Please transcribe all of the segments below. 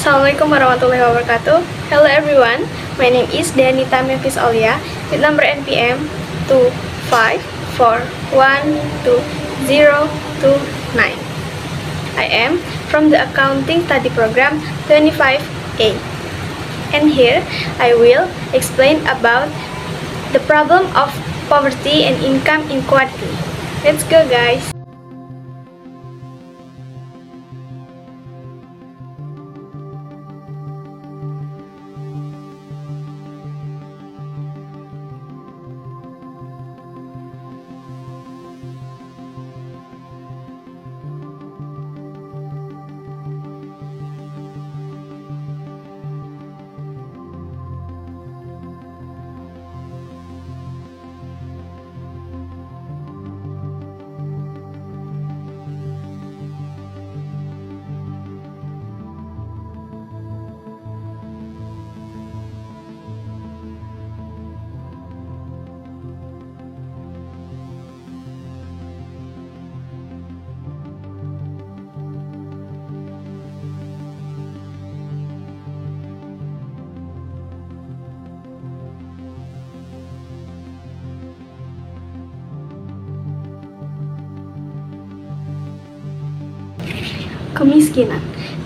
Assalamualaikum warahmatullahi wabarakatuh. Hello everyone, my name is Danita Memphis Aulia with number NPM 254122029. I am from the Accounting Study Program 25A. And here I will explain about the problem of poverty and income inequality. Let's go guys!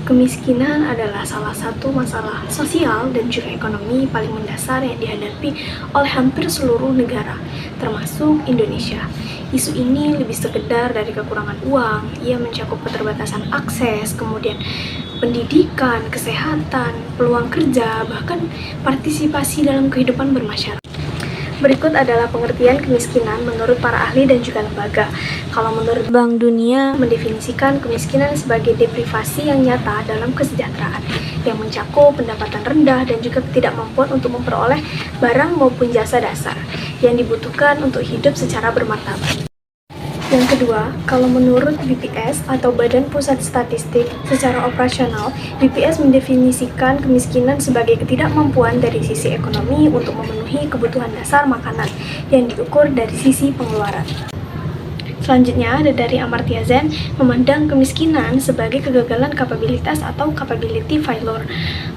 Kemiskinan adalah salah satu masalah sosial dan juga ekonomi paling mendasar yang dihadapi oleh hampir seluruh negara, termasuk Indonesia. Isu ini lebih sekedar dari kekurangan uang, ia mencakup keterbatasan akses, kemudian pendidikan, kesehatan, peluang kerja, bahkan partisipasi dalam kehidupan bermasyarakat. Berikut adalah pengertian kemiskinan menurut para ahli dan juga lembaga. Kalau menurut Bank Dunia, mendefinisikan kemiskinan sebagai deprivasi yang nyata dalam kesejahteraan, yang mencakup pendapatan rendah dan juga ketidakmampuan untuk memperoleh barang maupun jasa dasar yang dibutuhkan untuk hidup secara bermartabat. Yang kedua, kalau menurut BPS atau Badan Pusat Statistik, secara operasional, BPS mendefinisikan kemiskinan sebagai ketidakmampuan dari sisi ekonomi untuk memenuhi kebutuhan dasar makanan yang diukur dari sisi pengeluaran. Selanjutnya, ada dari Amartya Sen memandang kemiskinan sebagai kegagalan kapabilitas atau capability failure.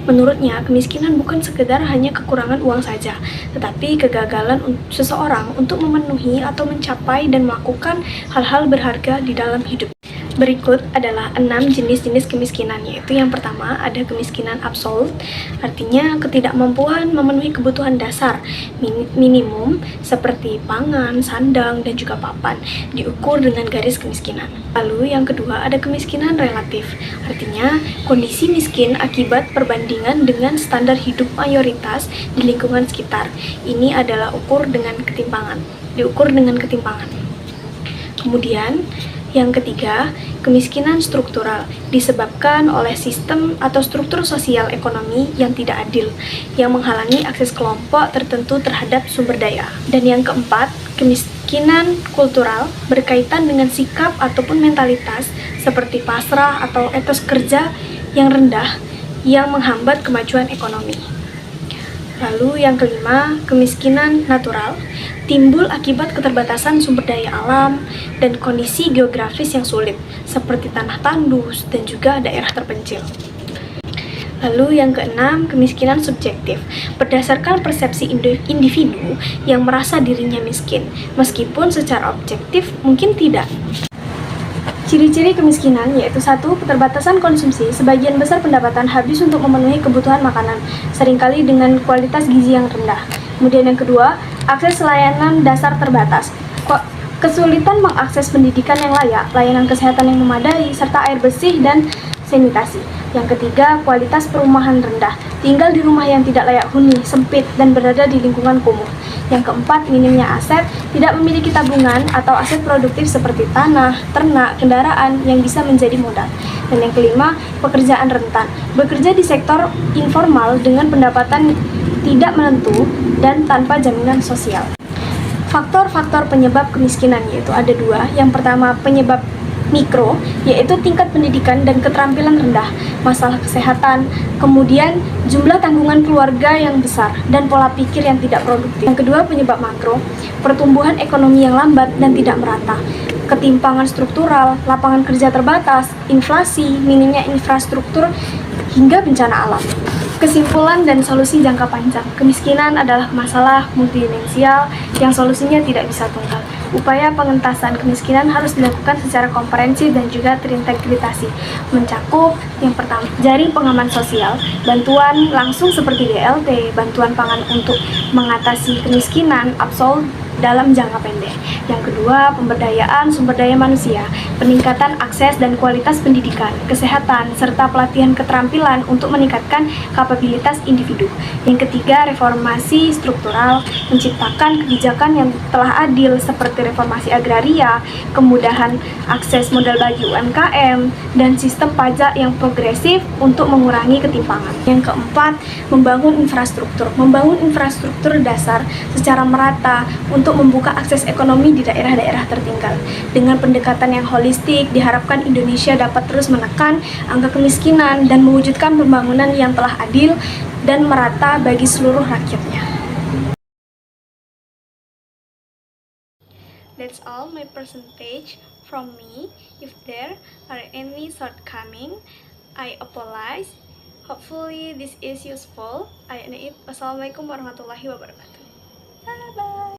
Menurutnya, kemiskinan bukan sekedar hanya kekurangan uang saja, tetapi kegagalan seseorang untuk memenuhi atau mencapai dan melakukan hal-hal berharga di dalam hidup. Berikut adalah 6 jenis-jenis kemiskinan, yaitu yang pertama ada kemiskinan absolut, artinya ketidakmampuan memenuhi kebutuhan dasar minimum seperti pangan, sandang, dan juga papan, diukur dengan garis kemiskinan. Lalu yang kedua ada kemiskinan relatif, artinya kondisi miskin akibat perbandingan dengan standar hidup mayoritas di lingkungan sekitar. Ini adalah diukur dengan ketimpangan. Kemudian yang ketiga, kemiskinan struktural disebabkan oleh sistem atau struktur sosial ekonomi yang tidak adil, yang menghalangi akses kelompok tertentu terhadap sumber daya. Dan yang keempat, kemiskinan kultural berkaitan dengan sikap ataupun mentalitas seperti pasrah atau etos kerja yang rendah yang menghambat kemajuan ekonomi. Lalu yang kelima, kemiskinan natural timbul akibat keterbatasan sumber daya alam dan kondisi geografis yang sulit, seperti tanah tandus dan juga daerah terpencil. Lalu yang keenam, kemiskinan subjektif, berdasarkan persepsi individu yang merasa dirinya miskin, meskipun secara objektif mungkin tidak. Ciri-ciri kemiskinan yaitu 1. Keterbatasan konsumsi, sebagian besar pendapatan habis untuk memenuhi kebutuhan makanan, seringkali dengan kualitas gizi yang rendah. Kemudian yang kedua, akses layanan dasar terbatas, kesulitan mengakses pendidikan yang layak, layanan kesehatan yang memadai, serta air bersih dan sanitasi. Yang ketiga, kualitas perumahan rendah, tinggal di rumah yang tidak layak huni, sempit, dan berada di lingkungan kumuh. Yang keempat, minimnya aset, tidak memiliki tabungan atau aset produktif seperti tanah, ternak, kendaraan yang bisa menjadi modal. Dan yang kelima, pekerjaan rentan, bekerja di sektor informal dengan pendapatan tidak menentu dan tanpa jaminan sosial. Faktor-faktor penyebab kemiskinan yaitu ada 2. Yang pertama, penyebab mikro, yaitu tingkat pendidikan dan keterampilan rendah, masalah kesehatan, kemudian jumlah tanggungan keluarga yang besar, dan pola pikir yang tidak produktif. Yang kedua, penyebab makro, pertumbuhan ekonomi yang lambat dan tidak merata, ketimpangan struktural, lapangan kerja terbatas, inflasi, minimnya infrastruktur hingga bencana alam. Kesimpulan dan solusi jangka panjang, kemiskinan adalah masalah multidimensial yang solusinya tidak bisa tunggal. Upaya pengentasan kemiskinan harus dilakukan secara komprehensif dan juga terintegrasi, mencakup yang pertama, jaring pengaman sosial, bantuan langsung seperti BLT, bantuan pangan untuk mengatasi kemiskinan, absolut dalam jangka pendek. Yang kedua, pemberdayaan sumber daya manusia, peningkatan akses dan kualitas pendidikan, kesehatan, serta pelatihan keterampilan untuk meningkatkan kapabilitas individu. Yang ketiga, reformasi struktural, menciptakan kebijakan yang telah adil seperti reformasi agraria, kemudahan akses modal bagi UMKM, dan sistem pajak yang progresif untuk mengurangi ketimpangan. Yang keempat, membangun infrastruktur dasar secara merata untuk membuka akses ekonomi di daerah-daerah tertinggal. Dengan pendekatan yang holistik, diharapkan Indonesia dapat terus menekan angka kemiskinan dan mewujudkan pembangunan yang telah adil dan merata bagi seluruh rakyatnya. That's all my percentage from me. If there are any shortcoming, I apologize. Hopefully this is useful. Assalamualaikum warahmatullahi wabarakatuh.